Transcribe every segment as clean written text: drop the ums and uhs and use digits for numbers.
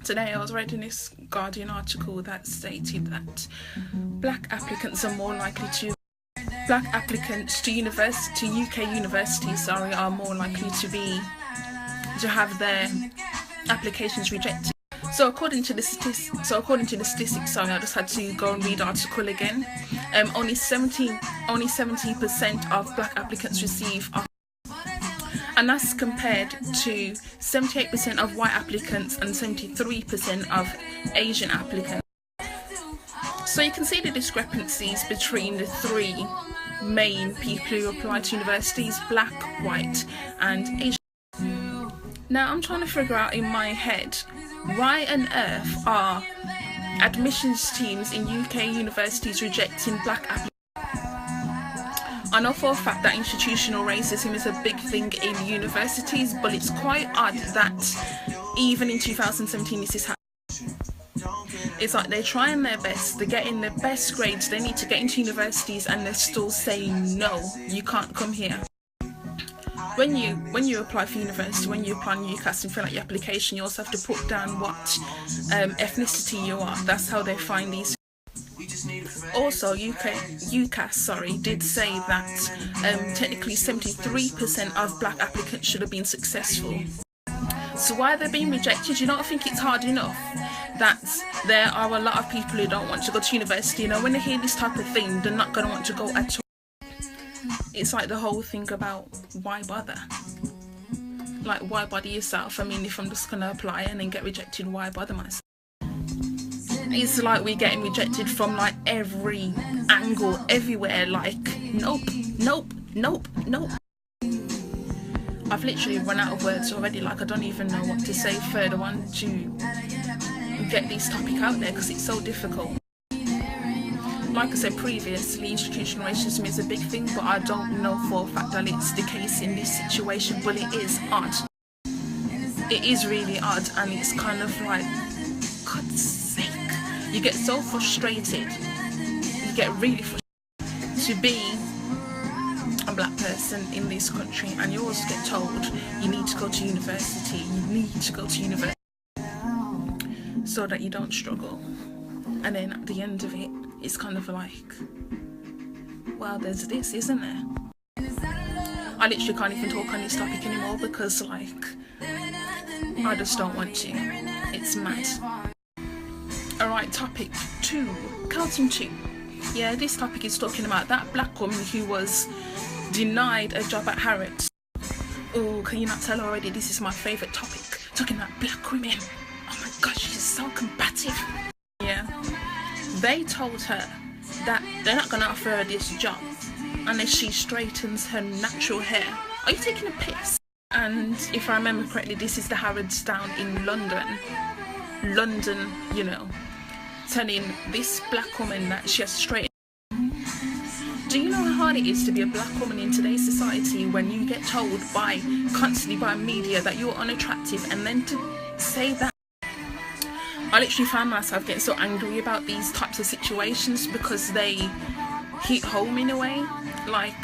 Today I was reading this Guardian article that stated that black applicants to UK universities are more likely to have their applications rejected. So according to the statistics, sorry, I just had to go and read the article again. Only 70% of black applicants receive, and that's compared to 78% of white applicants and 73% of Asian applicants. So you can see the discrepancies between the three main people who apply to universities: black, white, and Asian. Now I'm trying to figure out in my head, why on earth are admissions teams in UK universities rejecting black applicants? I know for a fact that institutional racism is a big thing in universities, but it's quite odd that even in 2017 this is happening. It's like they're trying their best, they're getting the best grades, they need to get into universities, and they're still saying no, you can't come here. When you apply for university, when you apply on UCAS and fill out your application, you also have to put down what ethnicity you are. That's how they find these. Also, UCAS did say that technically 73% of black applicants should have been successful. So why are they being rejected? You don't think it's hard enough that there are a lot of people who don't want to go to university? You know, when they hear this type of thing, they're not going to want to go at all. It's like the whole thing about why bother? Like, why bother yourself? I mean, if I'm just going to apply and then get rejected, why bother myself? It's like we're getting rejected from like every angle, everywhere. Like, nope, nope, nope, nope. I've literally run out of words already. Like, I don't even know what to say further on to get this topic out there because it's so difficult. Like I said previously, institutional racism is a big thing, but I don't know for a fact that it's the case in this situation. But it is odd. It is really odd, and it's kind of like, God's sake. You get so frustrated. You get really frustrated to be a black person in this country, and you always get told you need to go to university. You need to go to university so that you don't struggle. And then at the end of it, it's kind of like, well, there's this, isn't there? I literally can't even talk on this topic anymore because, like, I just don't want to. It's mad. Alright, topic 2. Counting 2. Yeah, this topic is talking about that black woman who was denied a job at Harrods. Oh, can you not tell already? This is my favourite topic. Talking about black women. Oh my gosh, she's so combative. Yeah. They told her that they're not going to offer her this job unless she straightens her natural hair. Are you taking a piss? And if I remember correctly, this is the Harrods down in London, you know, telling this black woman that she has to straighten. Do you know how hard it is to be a black woman in today's society when you get told constantly by media that you're unattractive, and then to say that? I literally found myself getting so angry about these types of situations because they hit home in a way. Like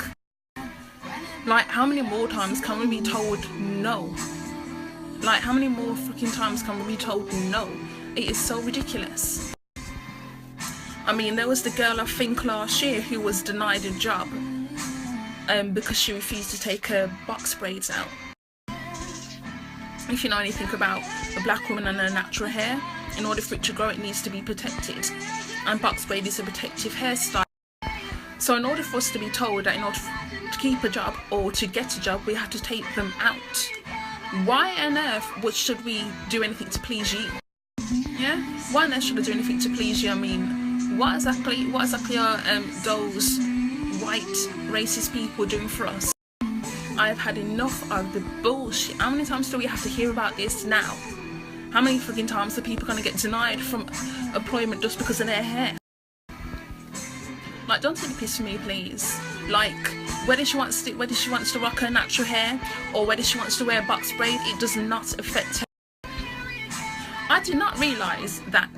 how many more times can we be told no? Like, how many more freaking times can we be told no? It is so ridiculous. I mean, there was the girl I think last year who was denied a job because she refused to take her box braids out. If you know anything about a black woman and her natural hair, in order for it to grow, it needs to be protected, and box braid is a protective hairstyle. So in order for us to be told that in order to keep a job or to get a job, we have to take them out, why on earth should we do anything to please you? Yeah, why on earth should I do anything to please you? I mean, what exactly are those white racist people doing for us? I've had enough of the bullshit. How many times do we have to hear about this now? How many freaking times are people going to get denied from employment just because of their hair? Like, don't take the piss from me, please. Like, whether she wants to rock her natural hair or whether she wants to wear a box braid, it does not affect her. I did not realise that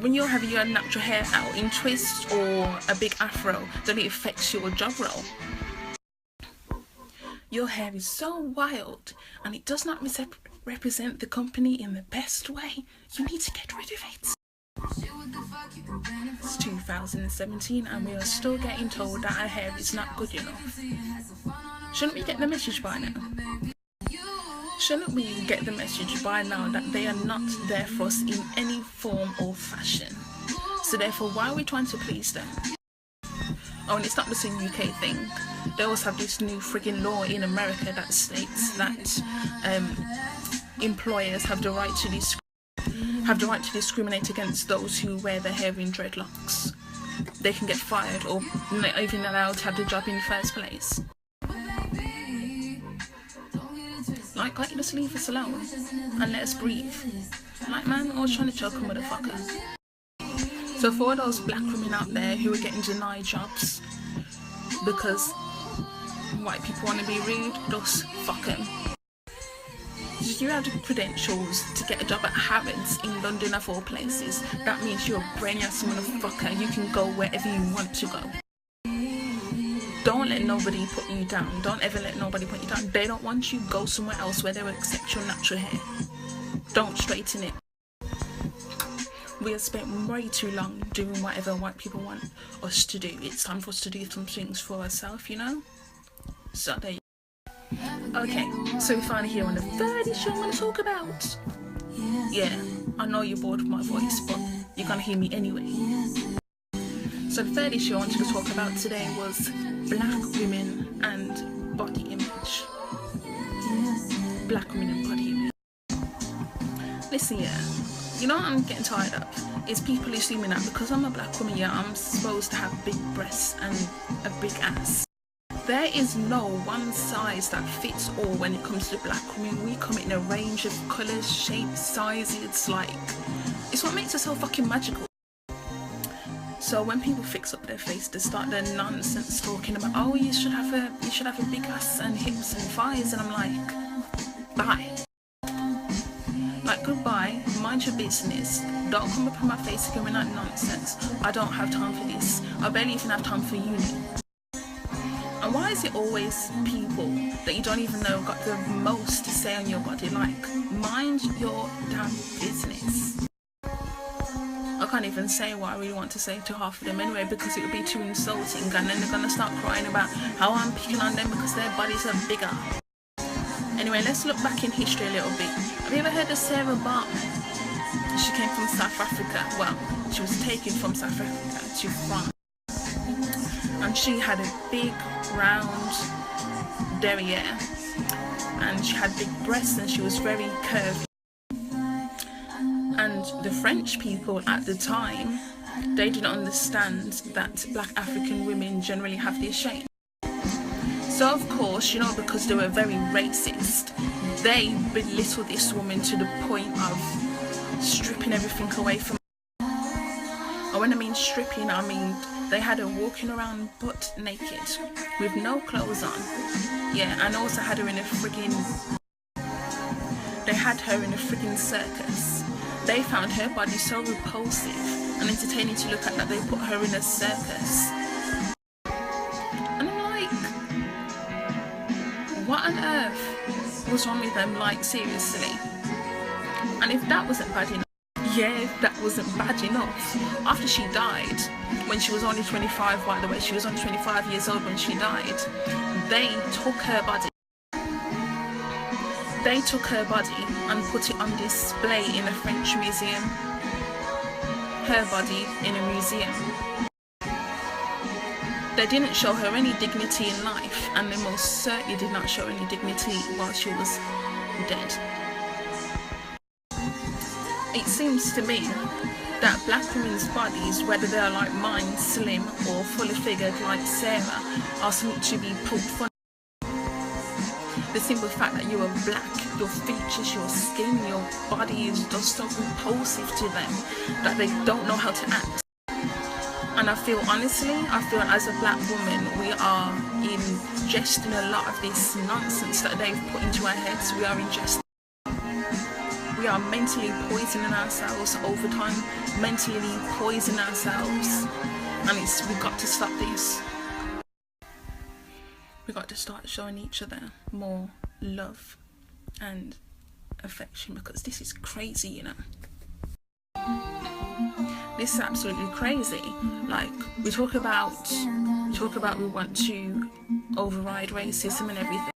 when you're having your natural hair out in twists or a big afro, that it affects your job role. Your hair is so wild and it does not represent the company in the best way, you need to get rid of it. It's 2017 and we are still getting told that our hair is not good enough. Shouldn't we get the message by now? Shouldn't we get the message by now that they are not there for us in any form or fashion? So therefore, why are we trying to please them? Oh, and it's not just a UK thing. They also have this new frigging law in America that states that employers have the right to discriminate against those who wear their hair in dreadlocks. They can get fired or not even allowed to have the job in the first place. Like, can't you just leave us alone and let us breathe? Like, man, I was trying to choke a motherfucker. So for all those black women out there who are getting denied jobs because white people want to be rude, just fuck them. If you have the credentials to get a job at Harrods in London of all places, that means you're a brain-ass motherfucker. You can go wherever you want to go. Don't let nobody put you down. Don't ever let nobody put you down. They don't want you, go somewhere else where they will accept your natural hair. Don't straighten it. We have spent way too long doing whatever white people want us to do. It's time for us to do some things for ourselves, you know? So there you go. Okay, so we're finally here on the third issue I'm going to talk about. Yeah, I know you're bored of my voice, but you're going to hear me anyway. So the third issue I wanted to talk about today was black women and body image. Black women and body image. Listen, yeah, you know what I'm getting tired of? Is people assuming that because I'm a black woman, yeah, I'm supposed to have big breasts and a big ass. There is no one size that fits all when it comes to black women. We come in a range of colours, shapes, sizes. It's what makes us so fucking magical. So when people fix up their face, they start their nonsense talking about, oh, you should have a big ass and hips and thighs, and I'm like, bye. Like, goodbye, mind your business. Don't come up in my face again with that nonsense. I don't have time for this. I barely even have time for uni. And why is it always people that you don't even know got the most to say on your body? Like, mind your damn business. I can't even say what I really want to say to half of them anyway, because it would be too insulting, and then they're going to start crying about how I'm picking on them because their bodies are bigger. Anyway, let's look back in history a little bit. Have you ever heard of Sarah Bartman? She came from South Africa. Well, she was taken from South Africa to France. And she had a big, round derriere. And she had big breasts and she was very curvy. And the French people at the time, they didn't understand that black African women generally have this shape. So of course, you know, because they were very racist, they belittled this woman to the point of stripping everything away from her. And when I mean stripping, I mean they had her walking around butt naked with no clothes on. Yeah, and also had her in a friggin' circus. They found her body so repulsive and entertaining to look at that they put her in a circus. And I'm like, what on earth was wrong with them? Like, seriously. And if that wasn't bad enough, after she died, when she was only 25, by the way, she was only 25 years old when she died, they took her body and put it on display in a French museum. Her body in a museum. They didn't show her any dignity in life, and they most certainly did not show any dignity while she was dead. It seems to me that black women's bodies, whether they are like mine, slim, or fully figured like Sarah, are something to be poked fun. The simple fact that you are black, your features, your skin, your body is just so repulsive to them that they don't know how to act. And I feel as a black woman, we are ingesting a lot of this nonsense that they've put into our heads. We are mentally poisoning ourselves over time, mentally poisoning ourselves, and we've got to stop this. We've got to start showing each other more love and affection, because this is crazy, you know. This is absolutely crazy. Like, we talk about we want to override racism and everything,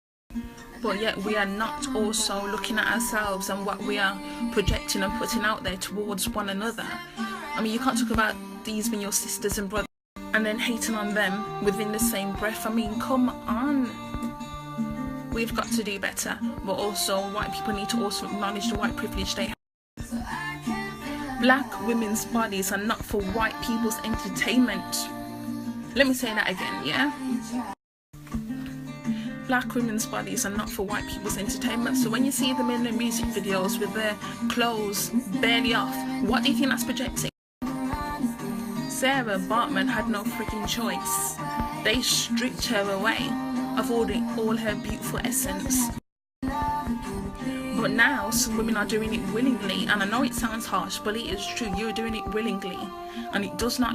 but yet we are not also looking at ourselves and what we are projecting and putting out there towards one another. I mean, you can't talk about these being your sisters and brothers and then hating on them within the same breath. I mean, come on. We've got to do better, but also white people need to also acknowledge the white privilege they have. Black women's bodies are not for white people's entertainment. Let me say that again, yeah? Black women's bodies are not for white people's entertainment. So when you see them in their music videos with their clothes barely off, what do you think that's projecting? Sarah Bartman had no freaking choice. They stripped her away of all her beautiful essence. But now some women are doing it willingly, and I know it sounds harsh, but it is true. You're doing it willingly, and it does not